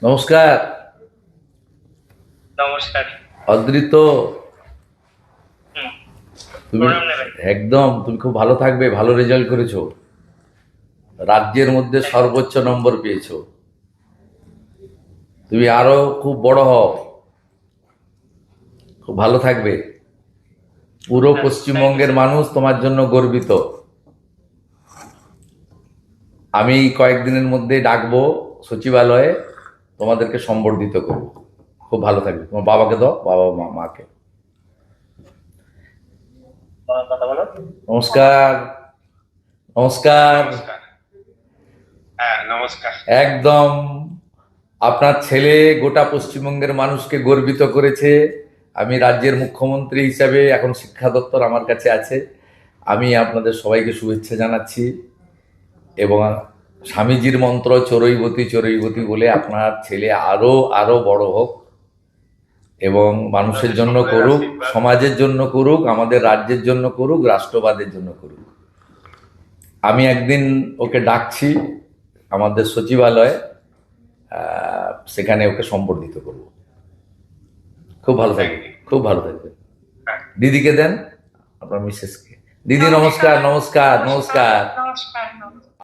নমস্কার। নমস্কার। অদ্রিত, হুম। তুমি প্রণাম নেবেন। একদম তুমি খুব ভালো থাকবে। ভালো রেজাল্ট করেছো, রাজ্যের মধ্যে সর্বোচ্চ নম্বর পেয়েছো। তুমি আরো খুব বড় হও, খুব ভালো থাকবে। পুরো হ্যাঁ, থ্যাংক ইউ পশ্চিমবঙ্গের স্যার। মানুষ তোমার জন্য গর্বিত। আমি কয়েকদিনের মধ্যে ডাকবো সচিবালয়ে, তোমাদেরকে সম্বর্ধিত করবো। খুব ভালো থাকবে। তোমার বাবাকে দাও, বাবা মা মাকে। কথা বলো। নমস্কার। হ্যাঁ, নমস্কার। নমস্কার। হ্যাঁ, নমস্কার। একদম। আপনার ছেলে গোটা পশ্চিমবঙ্গের মানুষকে গর্বিত করেছে। আমি রাজ্যের মুখ্যমন্ত্রী হিসাবে, এখন শিক্ষা দপ্তর আমার কাছে আছে, আমি আপনাদের সবাইকে শুভেচ্ছা জানাচ্ছি। এবং স্বামীজির মন্ত্র চরৈবতী চরৈবতী বলে আপনার ছেলে আরো আরো বড় হোক এবং মানুষের আপনাদের জন্য সকলের করুক, আশীর্বাদ। সমাজের জন্য করুক, আমাদের রাজ্যের জন্য করুক, রাষ্ট্রবাদের জন্য করুক। আমি একদিন ওকে ডাকছি আমাদের সচিবালয়ে, সেখানে ওকে সম্বর্ধিত করব। খুব ভালো থ্যাংক থাকবে, ইউ। খুব ভালো থাকবে। হ্যাঁ। দিদিকে দেন, আপনার মিসেসকে। দিদি নমস্কার, নমস্কার, নমস্কার।